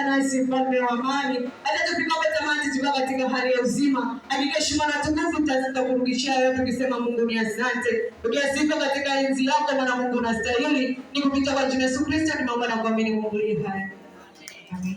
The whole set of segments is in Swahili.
pamoja nasi, mfalme wa amani. Hata tupikapo tamati tukiwa katika hali ya uzima, hakika heshima na tukufu tutakurudishia wewe, tukisema Mungu ni asante. Ukiasifiwa katika enzi yako, Bwana Mungu unastahili. Ni kupitia kwa jina Yesu Kristo tunaomba na kuamini, Mungu aliye hai. Amen.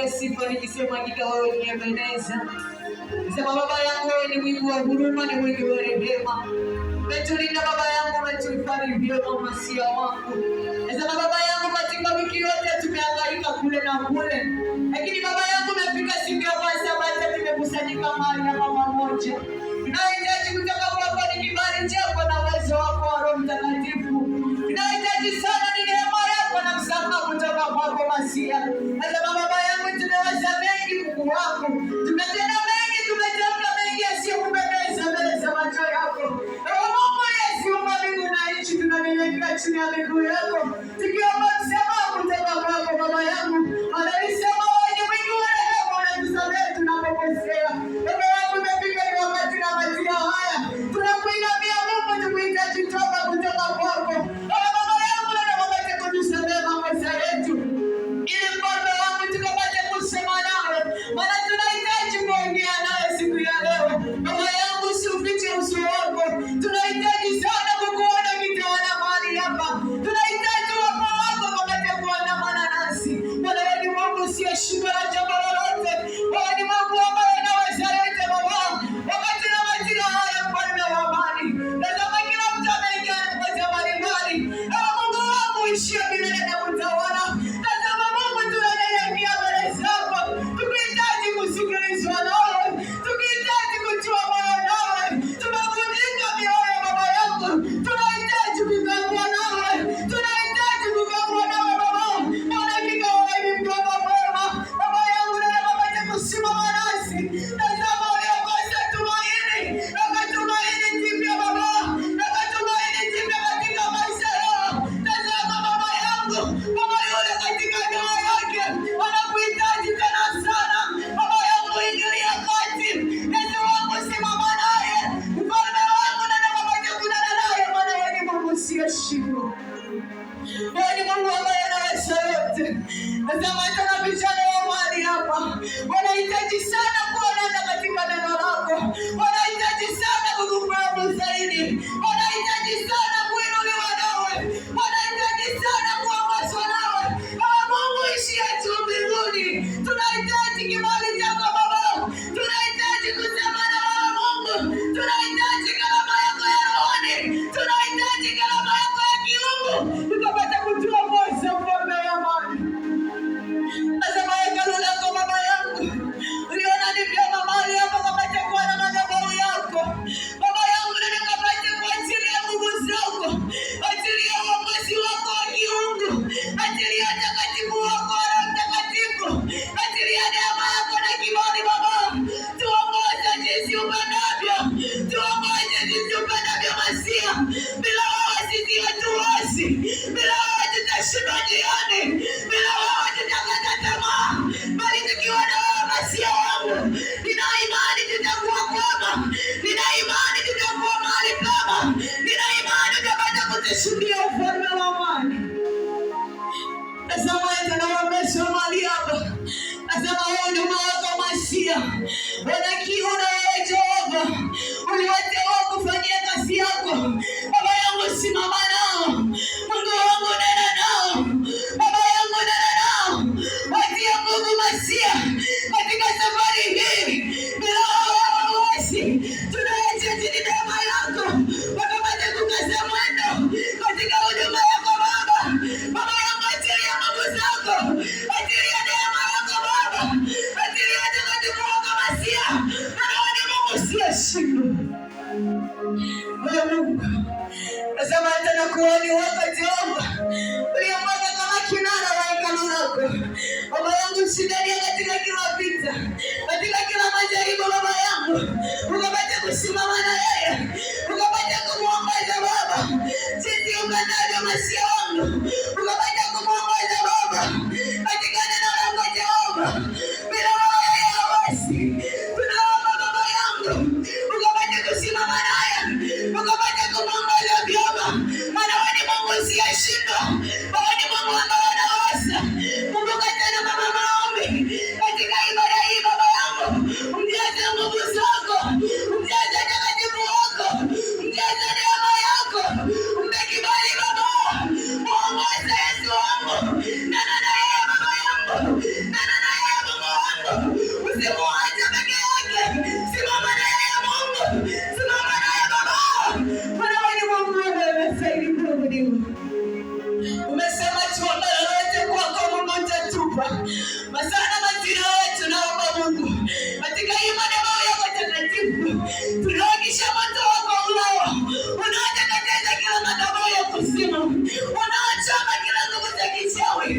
Pokea sifa nikisema hakika wewe ni Ebeneza. Sema Baba yangu wewe ni mwingi wa huruma, ni mwingi wa rehema. Umetulinda Baba yangu, umetuhifadhi vyema Masia wangu. Sema Baba yangu katika wiki yote tumehangaika kule na kule. Lakini Baba yangu umefika siku ya Sabato tumekusanyika mahali hapa pamoja. Tunahitaji kutoka kwako ni kibali chako na uwezo wako wa Roho Mtakatifu. Tunahitaji sana ni neema yako na msamaha kutoka kwako Masia. Sema Baba yangu tumeweza mengi Mungu wangu. Tumetenda mengi, tumetamka mengi yasiyokupendeza mbele za macho yako. Mungu Yesu wa mbingu na nchi tunanyenyekea chini ya miguu yako. Tukiomba msamaha kutoka kwako Baba yangu. Analisema wewe ni mwingi wa rehema, unatusamehe tunapokosea. Baba yangu umefika ni wakati na majira haya. Tunakuinamia Mungu, tukuhitaji toba kutoka kwako. Baba yangu na wakati kutusamehe makosa yetu. Ili Bwana wangu tukapate kusema nawe. Maana tunahitaji kuongea nawe siku ya leo. Baba yangu usifiche uso wako. Tunahitaji sana kukuona kitawala mahali hapa. Tunahitaji uwepo wako kapate kuandamana nasi. Bwana wewe ni Mungu usiyeshindwa na jambo lolote. Wewe ni Mungu ambaye anaweza yote Baba. Wakati na majira haya Mfalme wa amani. Tazama kila mtu ameingia nafasi mbalimbali. Mungu wangu ishia milele na kutawala. Tazama Mungu tunanyenyekea mbele zako. Tukihitaji kusikilizwa nawe. Tukihitaji kujua moyo nawe. Tumevunjika mioyo Baba yangu. Tunahitaji kukaa nawe. Tunahitaji kukaa nawe Baba. Maana hakika wewe ni mkono mwema. Baba yangu na kapate kusimama nasi. Tazama uliokosa tumaini. Nakatumaini jipya Baba. Nakatumaini jipya katika maisha yao. Tazama Baba yangu. Baba yule katika ndoa yake. Wanakuhitaji tena sana. Baba yangu ingilia kati. Yesu wangu simama naye. Mfalme wangu na kapate kunana naye. Maana wewe ni Mungu usiyeshindwa. Wewe ni Mungu ambaye anaweza yote. Tazama tena vijana wa mahali hapa. Wanahitaji sana kuonana katika neno lako. Wanahitaji sana kukufahamu zaidi. Wanahitaji sana kuinuliwa nawe. Wanahitaji sana kuongozwa nawe. Mungu ishie juu mbinguni. Tunahitaji kibali chako Baba. Tunahitaji kusema na wewe Mungu. Tunahitaji kalama yako ya rohoni. Tunahitaji kalama yako ya kiungu. Tukapata kujua moyo Mfalme wa amani. Tazama hekalu lako Baba yangu. Uliona ni vyema mahali hapa kapate kuwa na madhabahu yako. Baba yangu na nikapate kuachilia nguvu zako. Achilia uongozi wako wa kiungu. Achilia utakatifu wako wa Roho Mtakatifu. Achilia neema yako na kibali Baba. Tuongoze jinsi upendavyo. Tuongoze jinsi upendavyo Masia. Bila wewe sisi hatuwezi. Bila wewe tutashindwa njiani. Bila wewe tutakata tamaa. Bali tukiwa na wewe Masia wangu. Nina imani tutakuwa kwema. Nina imani tutakuwa mahali pema. Nina imani tutapata kutushuhudia ufalme wa amani. Tazama tena wamesha mahali hapa. Tazama huduma wako Masia. Wana kiu na wewe Jehova. Uliwateua kufanyia kazi yako. Baba yangu simama nao. Mungu wangu nena nao. Baba yangu nena nao. Watie nguvu Masia katika safari hii. Bila wewe hawezi. Tunahitaji neema yako. Wakapate kukaza mwendo katika huduma yako Baba. Baba yangu achilia nguvu zako. Achilia neema yako Baba. Achilia utakatifu wako Masia. Maana wewe ni Mungu usiyeshindwa. Wewe Mungu. Tazama tena kuhani wako Jehova. Uliomwaga kama kinara wa hekalu lako. Baba yangu mshindania katika kila vita. Katika kila majaribu Baba yangu. Ukapate kusimama na yeye. Ukapate kumuongoza Baba. Jinsi upendavyo Masia wangu. Ukapate kumuongoza Baba. Katika neno lako Jehova. Bila wewe hawezi. Tunaomba Baba yangu. Ukapate kusimama naye. Ukapate kumuongoza vyema. Maana wewe ni Mungu Asana majira wetu naomba Mungu. Katika hii madhabahu yako takatifu. Tunaogisha moto wako ulao. Unaoteketeza kila madhabahu ya kuzimu. Unaochoma kila nguvu za kichawi.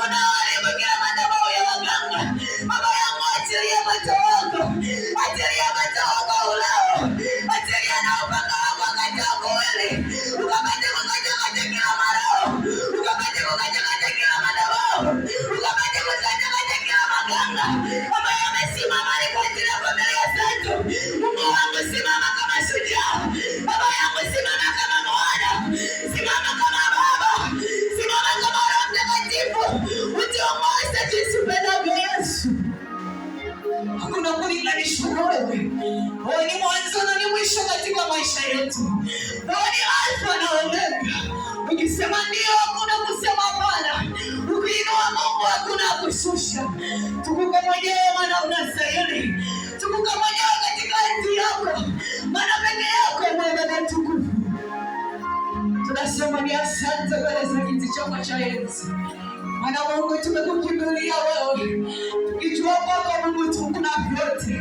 Unaoharibu kila madhabahu ya waganga. Baba yangu achilia moto wako. Achilia moto wako ulao. Achilia na upanga wako katika mwili. Ukapate kukata kila maroho. Ukapate kukata kila madhabahu. Ukapate kukata kila maganga. Baba yamesimama ni kwa ajili ya familia zetu. Mungu wangu simama kama shujaa. Baba yangu simama kama mwana. Simama kama baba. Simama kama Roho Mtakatifu. Utuongoze jinsi upendavyo Yesu. Hakuna kulinganisha na wewe. Wewe ni mwanzo na ni mwisho katika maisha yetu. Wewe ni Alfa na Omega. Ukisema ndio hakuna kusema hapana. Ukiinua Mungu hakuna kushusha. Tukuka mwenyewe maana unastahili. Tukuka mwenyewe katika enzi yako. Maana peke yako mwema na tukufu. Tunasema ni asante mbele za kiti chako cha enzi. Maana Mungu tumekukimbilia wewe. Tukijua kwako Mungu tukuna vyote.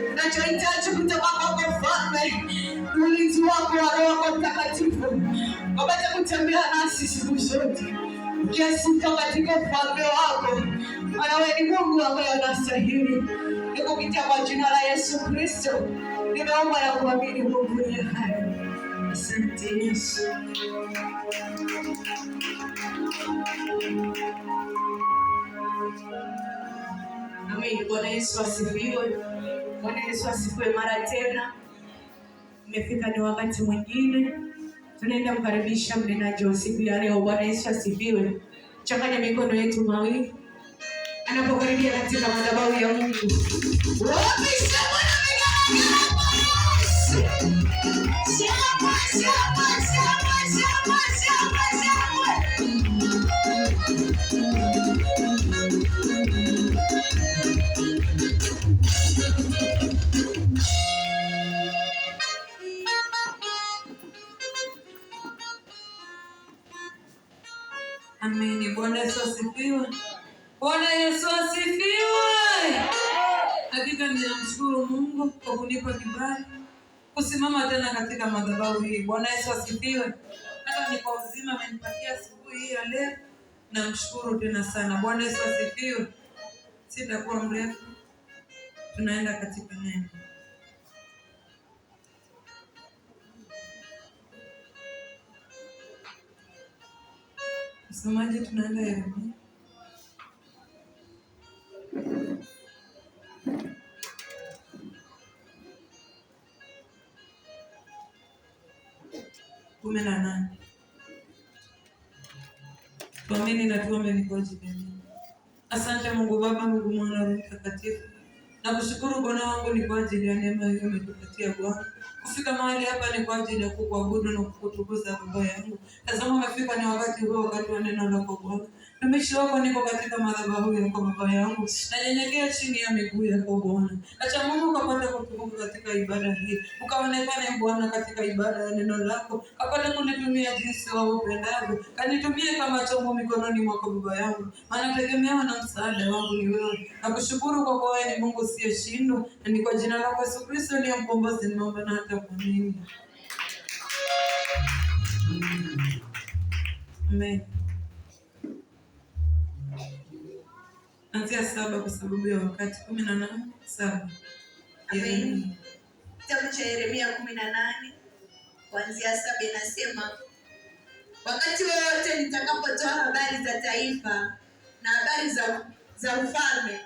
Tunachohitaji kutoka kwako Mfalme. Ulinzi wako wa Roho wako Mtakatifu. Wapate kutembea nasi siku zote. Ukiasifa katika ufalme wako. Maana wewe ni Mungu ambaye unastahili. Nikupitia kwa jina la Yesu Kristo. Nimeomba na kuamini Mungu ni hai. Asante Yesu. Amen. Bwana Yesu asifiwe. Bwana Yesu asifiwe mara tena. Imefika ni wakati mwingine. Tunaenda kukaribisha mnenaji wa siku ya leo. Bwana Yesu asifiwe. Changanya mikono yetu mawili. Anapokaribia katika madhabahu ya Mungu. Wapi Bwana Amen. Bwana Yesu asifiwe. Bwana Yesu asifiwe. Hakika ninamshukuru Mungu kwa kunipa kibali kusimama tena katika madhabahu hii. Bwana Yesu asifiwe. Hata ni kwa uzima amenipatia asubuhi hii ya leo. Namshukuru tena sana. Bwana Yesu asifiwe. Sitakuwa mrefu. Tunaenda katika neno. Msomaji tunaenda Yeremia. Kumi na nane. Tuamini na tuombe ni kwa ajili ya Mungu. Asante Mungu Baba, Mungu Mwana, Roho Mtakatifu. Nakushukuru Bwana wangu ni kwa ajili ya neema hiyo umetupatia Bwana. Kufika mahali hapa ni kwa ajili ya kukuabudu na kukutukuza Baba yangu. Tazama umefika ni wakati huo, wakati wa neno lako Bwana. Mtumishi wako niko katika madhabahu yako Baba yangu. Nanyenyekea chini ya miguu yako Bwana. Acha Mungu ukapate kutukuka katika ibada hii. Ukaonekane Bwana katika ibada ya neno lako. Kapate kunitumia jinsi wewe upendavyo. Kanitumie kama chombo mikononi mwako Baba yangu. Maana tegemeo na msaada wangu ni wewe. Nakushukuru kwa kuwa wewe ni Mungu usiyeshindwa. Na ni kwa jina lako Yesu Kristo ndiye mkombozi nimeomba na hata kuamini. Amen. Anzia 7 kwa sababu ya wakati. 18:7. Amen. Kitabu cha Yeremia 18 kuanzia 7 inasema, wakati wote nitakapotoa habari za taifa na habari za ufalme,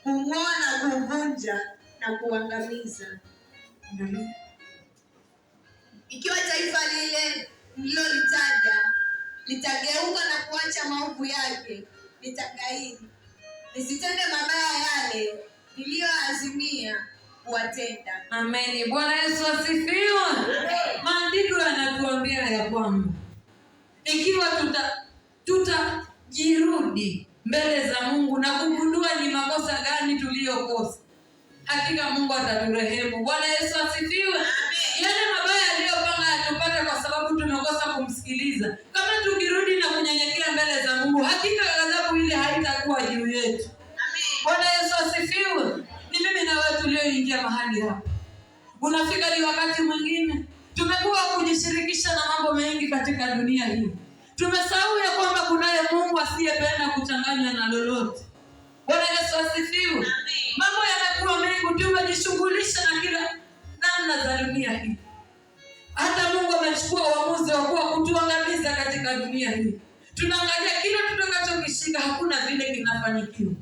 kung'oa na kuvunja na kuangamiza. Ikiwa taifa lile mlilolitaja litageuka na kuacha maovu yake, litagairi, nisitende mabaya yale niliyoazimia kuwatenda. Amen. Bwana Yesu asifiwe. Maandiko yanatuambia ya kwamba ikiwa tutajirudi mbele za Mungu na kugundua ni makosa gani tuliyokosa, hakika Mungu ataturehemu. Bwana Yesu asifiwe. Yale mabaya aliyopanga yatupate kwa sababu tumekosa kumsikiliza. Kama tukirudi na kunyenyekea mbele za Mungu, hakika adhabu ile haitakuwa juu yetu. Bwana Yesu asifiwe. Ni mimi na wewe tulioingia mahali hapa. Unafika ni wakati mwingine tumekuwa kujishirikisha na mambo mengi katika dunia hii. Tumesahau ya kwamba kunaye Mungu asiyependa kuchanganywa na lolote. Bwana Yesu asifiwe. Mambo yamekuwa mengi, tumejishughulisha na kila namna za dunia hii. Hata Mungu amechukua uamuzi wa kutuangamiza katika dunia hii. Tunaangalia kile tutakachokishika, hakuna vile kinafanikiwa.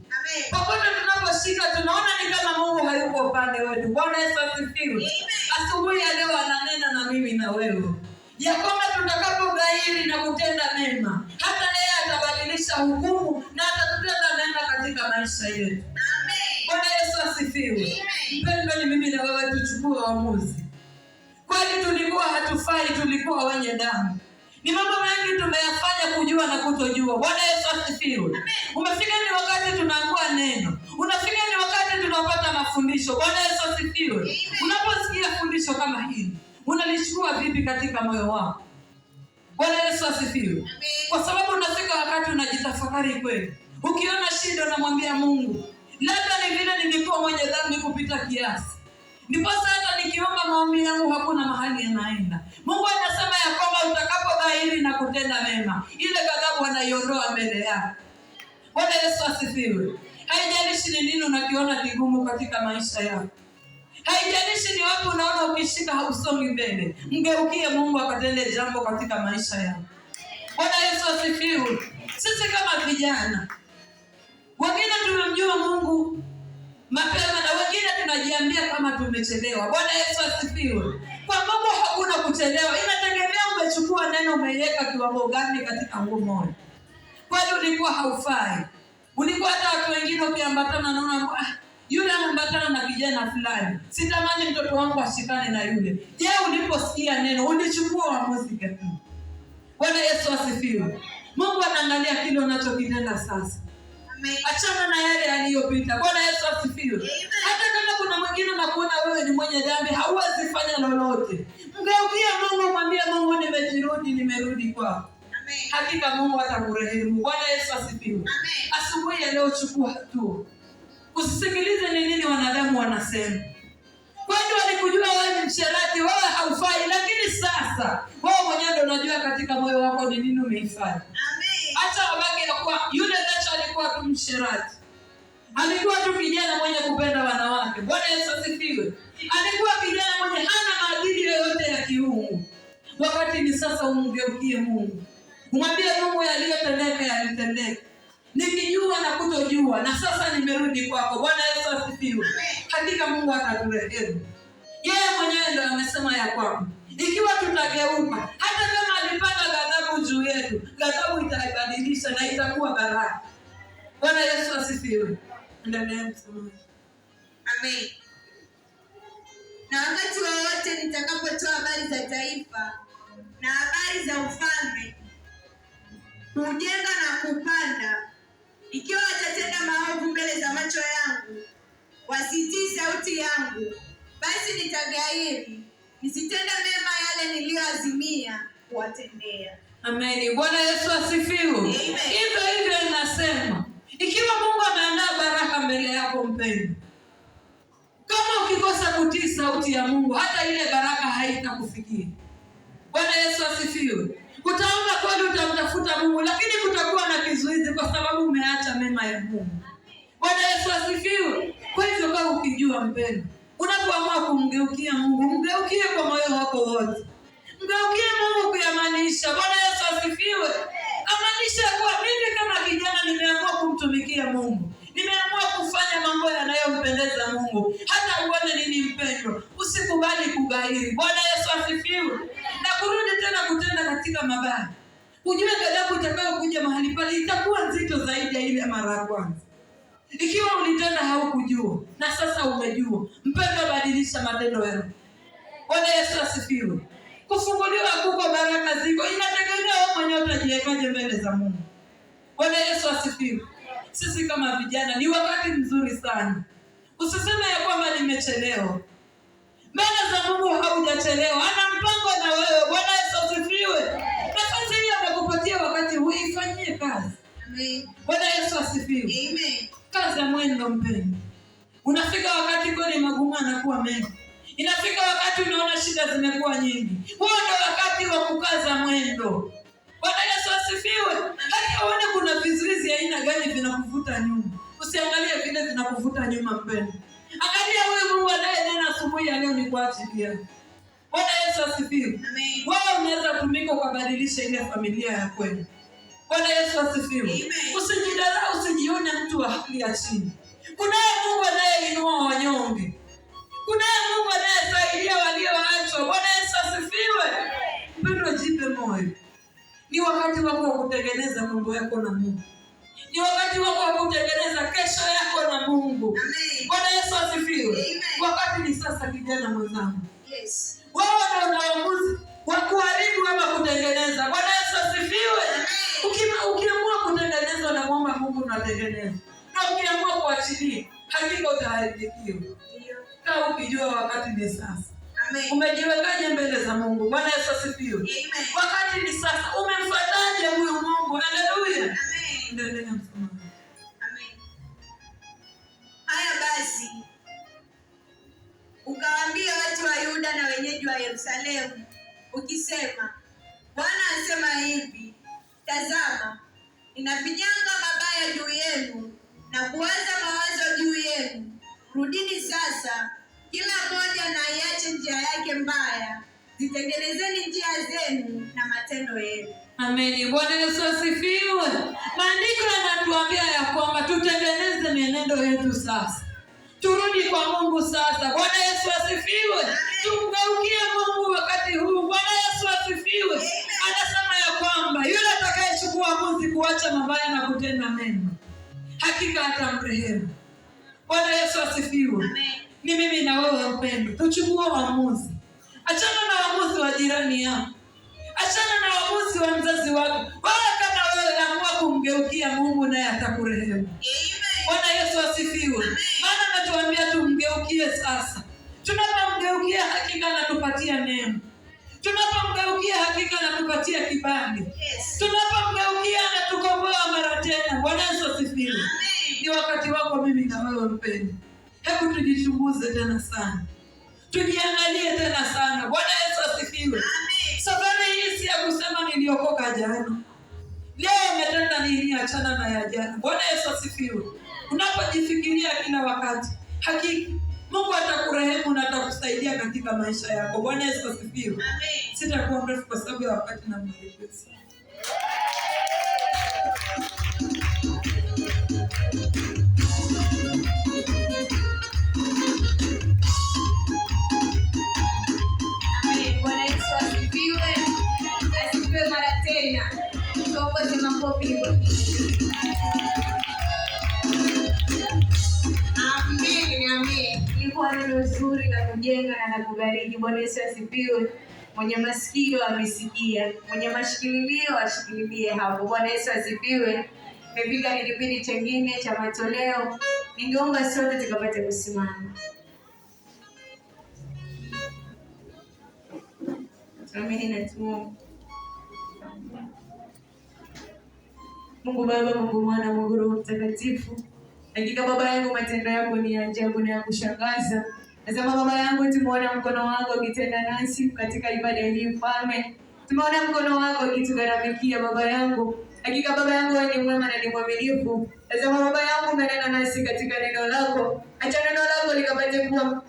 Popote tunaposhika tunaona ni kama Mungu hayuko upande wetu. Bwana Yesu asifiwe. Asubuhi ya leo ananena na mimi na wewe ya kwamba tutakapogairi na kutenda mema, hata yeye atabadilisha hukumu na atatutenda mema katika maisha yetu. Bwana Yesu asifiwe. Mpendwa, ni mimi na wewe tuchukue uamuzi. Kwani tulikuwa hatufai, tulikuwa wenye damu. Ni mambo mengi tumeyafanya kujua na kutojua. Bwana Yesu asifiwe. Umefika ni wakati tunaangua neno. Unafika ni wakati tunapata mafundisho. Bwana Yesu asifiwe. Unaposikia fundisho kama hili, unalichukua vipi katika moyo wako? Bwana Yesu asifiwe. Kwa sababu unafika wakati unajitafakari kweli. Ukiona shida unamwambia Mungu, labda ni vile nilikuwa mwenye dhambi kupita kiasi. Ndiposa hata nikiomba maombi yangu hakuna mahali yanaenda. Mungu anasema ya kwamba utakapogairi na kutenda mema, ile ghadhabu anaiondoa mbele yako. Bwana Yesu asifiwe. Haijalishi ni nini unakiona kigumu katika maisha yako. Haijalishi ni wapi unaona ukishika hausongi mbele. Mgeukie Mungu akatende jambo katika maisha yako. Bwana Yesu asifiwe. Sisi kama vijana, wengine tumemjua Mungu mapema na wengine tunajiambia kama tumechelewa. Bwana Yesu asifiwe. Kwa Mungu hakuna kuchelewa. Inategemea umechukua neno umeiweka kiwango gani katika moyo. Kwani ulikuwa haufai. Ulikuwa hata watu wengine ukiambatana naona yule ambatana na kijana fulani, sitamani mtoto wangu ashikane na yule. Je, uliposikia neno ulichukua uamuzi gani? Bwana Yesu asifiwe. Mungu anaangalia kile unachokitenda sasa. Achana na yale yaliyopita. Bwana Yesu asifiwe. Hata kama kuna mwingine anakuona wewe ni mwenye dhambi, hauwezi fanya lolote. Mgeukie Mungu, mwambie Mungu, nimerudi kwako. Hakika Mungu atakurehemu. Bwana Yesu asifiwe. Asubuhi ya leo chukua hatua. Usisikilize ni nini wanadamu wanasema. Kwani walikujua wewe ni msherati, wewe haufai, lakini sasa wewe mwenyewe ndio unajua katika moyo wako ni nini umeifanya. Hata wabaki ya kuwa yule Rachel alikuwa tu msherati. Alikuwa tu kijana mwenye kupenda wanawake. Bwana Yesu asifiwe. Alikuwa kijana mwenye hana maadili yoyote ya kiungu. Wakati ni sasa umgeukie Mungu. Umwambie Mungu yaliyotendeka yalitendeka. Nikijua na kutojua na sasa nimerudi kwako. Bwana Yesu asifiwe. Hakika Mungu ataturehemu. Yeye mwenyewe ndio amesema ya kwamba ikiwa tutageuka, hata kama alipanga ghadhabu juu yetu, ghadhabu itaibadilisha na itakuwa baraka. Bwana Yesu asifiwe. Endelea msomaji. Amen. Na wakati wowote nitakapotoa habari za taifa na habari za ufalme, kujenga na kupanda, ikiwa watatenda maovu mbele za macho yangu, wasitii sauti yangu, basi nitagairi, nisitenda mema yale niliyoazimia kuwatendea. Amen. Bwana Yesu asifiwe. Hivyo inasema, ikiwa Mungu ameandaa baraka mbele yako mpendwa, kama ukikosa kutii sauti ya Mungu, hata ile baraka haitakufikia. Bwana Yesu asifiwe. Utaomba kweli, utamtafuta Mungu, lakini kutakuwa na kizuizi kwa sababu umeacha mema ya Mungu. Bwana Yesu asifiwe. Kwa hivyo kama ukijua mpendwa, unapoamua kumgeukia Mungu, mgeukie kwa moyo wako wote. Mgeukie Mungu kuyamaanisha. Bwana Yesu asifiwe. Amaanisha kwa mimi kama kijana nimeamua kumtumikia Mungu. Nimeamua kufanya mambo yanayompendeza Mungu. Hata uone nini mpendwa, usikubali kugairi. Bwana Yesu asifiwe. Na kurudi tena kutenda katika mabaya. Ujue ghadhabu itakayokuja mahali pale itakuwa nzito zaidi ya ile mara ya kwanza. Ikiwa ulitenda haukujua na sasa umejua, mpendwa, badilisha matendo yako. Bwana Yesu asifiwe. Kufunguliwa kuko, baraka ziko, inategemea wewe mwenyewe utajiwekaje mbele za Mungu. Bwana Yesu asifiwe. Sisi kama vijana ni wakati mzuri sana. Usiseme ya kwamba nimechelewa. Mbele za Mungu haujachelewa. Ana mpango na wewe. Bwana Yesu asifiwe. Nafasi hii anakupatia wakati huu, ifanyie kazi. Amen. Bwana Yesu asifiwe. Amen. Kaza mwendo mpendwa. Unafika wakati kweli magumu yanakuwa mengi. Inafika wakati unaona shida zimekuwa nyingi. Huo ndio wakati wa kukaza mwendo. Bwana Yesu asifiwe. Hata uone kuna vizuizi aina gani vinakuvuta nyuma. Usiangalie vile vinakuvuta nyuma mpendwa. Angalia huyu Mungu anayenena asubuhi ya leo ni kwa ajili yako. Bwana Yesu asifiwe. Amen. Wewe unaweza kutumika kubadilisha ile familia ya kwenu. Bwana Yesu asifiwe. Amen. Usijidharau, usijione mtu wa hali ya chini. Kunaye Mungu anayeinua wanyonge. Kunaye Mungu anayesaidia walioachwa. Bwana Yesu asifiwe. Mpendwa, jipe moyo. Ni wakati wako wa kutengeneza mambo yako na Mungu. Ni wakati wako wa kutengeneza kesho yako na Mungu. Amen. Bwana Yesu asifiwe. Amen. Wakati ni sasa, kijana mwenzangu. Yes. Wewe ndio unaongoza wa kuharibu ama kutengeneza. Bwana Yesu asifiwe. Ukiamua kutengeneza na kuomba Mungu unatengeneza. Na ukiamua kuachilia, hakika utaharibikiwa. Kaa ukijua wakati ni sasa. Amen. Umejiwekaje mbele za Mungu? Bwana Yesu asifiwe. Amen. Wakati ni sasa. Umemfuataje huyu Mungu? Haleluya. Amen. Endelea msomaji. Amen. Haya basi, ukawaambia watu wa Yuda na wenyeji wa Yerusalemu ukisema, Bwana asema hivi, tazama, ninafinyanga mabaya juu yenu na kuwaza mawazo juu yenu. Rudini sasa, kila mmoja na iache njia yake mbaya, zitengenezeni njia zenu na matendo yenu. Amen. Bwana Yesu asifiwe. Maandiko yanatuambia ya kwamba tutengeneze mienendo yetu sasa. Turudi kwa Mungu sasa. Bwana Yesu asifiwe. Tumgeukie Mungu wakati huu. Bwana Yesu asifiwe. Anasema ya kwamba yule atakayechukua uamuzi kuacha mabaya na kutenda mema, hakika atamrehemu. Bwana Yesu asifiwe. Ni mimi na wewe mpendwa, tuchukue uamuzi. Achana na uamuzi wa jirani yako. Achana na uamuzi wa mzazi wako. Wewe kama wewe amua kumgeukia Mungu, naye atakurehemu. Bwana Yesu asifiwe. Maana anatuambia tumgeukie sasa. Tunapomgeukia hakika anatupatia neema. Tunapomgeukia hakika anatupatia kibali. Tunapomgeukia anatukomboa mara tena. Bwana Yesu asifiwe. Ni wakati wako mimi na wewe mpendwa. Hebu tujichunguze tena sana. Tujiangalie tena sana. Bwana Yesu asifiwe. Safari hii si ya kusema niliokoka jana. Leo umetenda nini, achana na ya jana. Bwana Yesu asifiwe. Unapojifikiria kila wakati, hakika Mungu atakurehemu na atakusaidia katika maisha yako. Bwana Yesu asifiwe. Sitakuwa mrefu kwa sababu ya wakati na mwelekezi. Bwana Yesu asifiwe. Asifiwe mara tena. Tuongoze makofi. Amen, amen. Ilikuwa neno zuri la kujenga na la kubariki. Bwana Yesu asifiwe. Mwenye masikio amesikia, mwenye mashikilio ashikililie hapo. Bwana Yesu asifiwe. Nimefika ni kipindi chengine cha matoleo. Ningeomba sote tukapate kusimama. Amen na tuombe. Mungu Baba, Mungu Mwana, Mungu Roho Mtakatifu. Hakika Baba yangu, matendo yako ni ya ajabu na ya kushangaza. Nasema Baba yangu, tumeona mkono wako ukitenda nasi katika ibada hii Mfalme. Tumeona mkono wako ukitugharamikia Baba yangu. Hakika Baba yangu, wewe ni mwema na ni mwaminifu. Nasema Baba yangu, umenena nasi katika neno lako. Acha neno lako likapate kuwa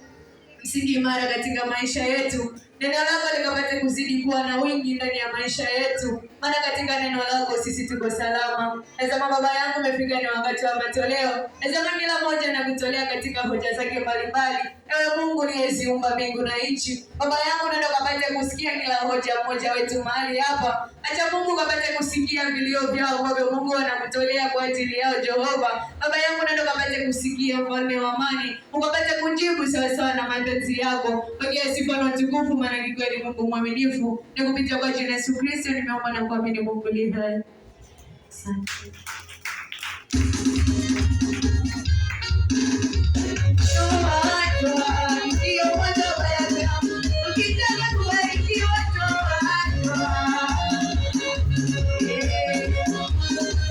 msingi imara katika maisha yetu. Neno lako likapate kuzidi kuwa na wingi ndani ya maisha yetu. Maana katika neno lako sisi tuko salama. Nasema Baba yangu, umefika ni wakati wa matoleo. Nasema kila mmoja na kutolea katika hoja zake mbalimbali. Ewe Mungu uliyeziumba mbingu na nchi, Baba yangu, nenda kapate kusikia kila hoja mmoja wetu mahali hapa. Acha Mungu kapate kusikia vilio vyao Baba Mungu wanakutolea kwa ajili yao Jehova. Baba yangu, nenda kapate kusikia Mfalme wa amani. Ukapate kujibu sawa sawa na mapenzi yako. Pokea sifa na utukufu, maana ni Mungu mwaminifu. Nikupitia kwa jina la Yesu Kristo nimeomba na kuamini, Mungu aliye hai. Asante.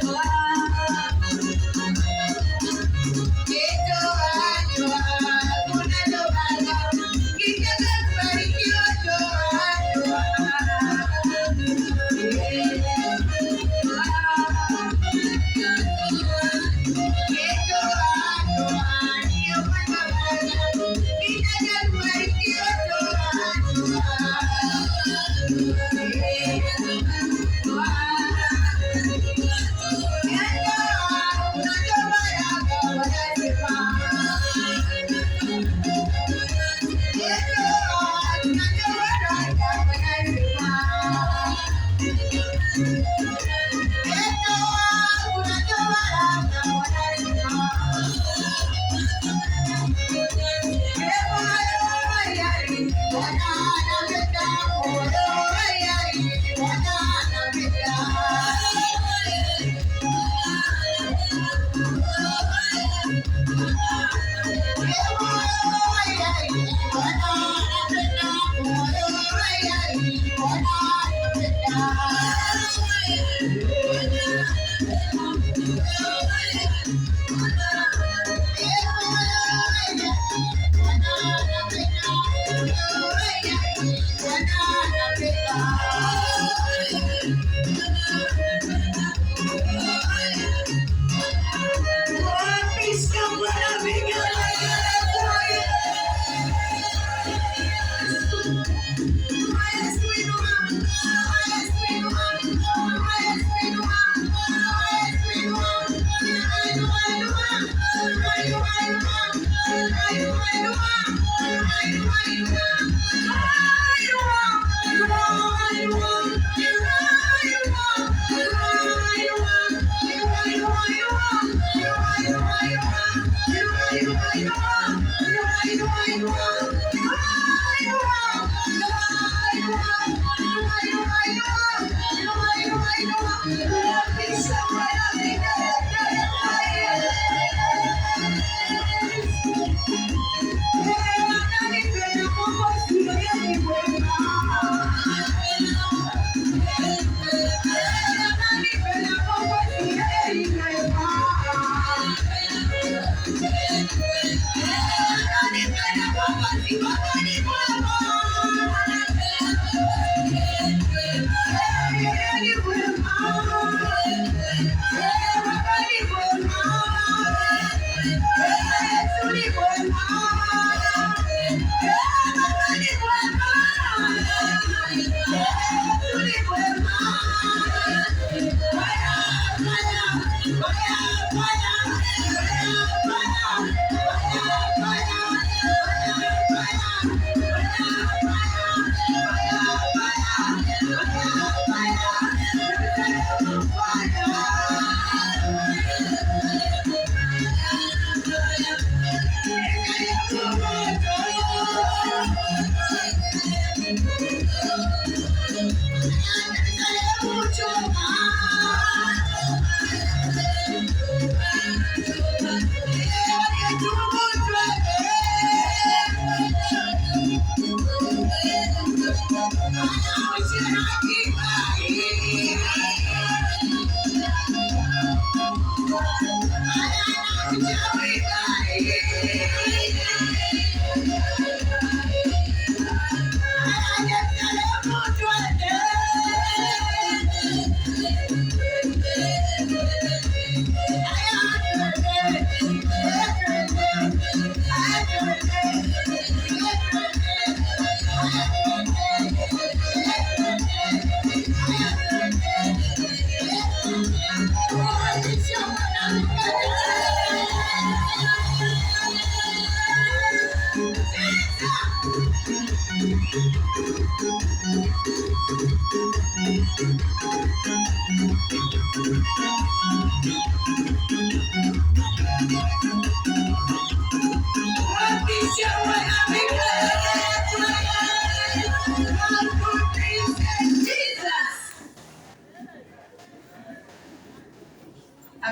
Wow.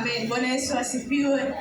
Amen. Bwana Yesu asifiwe.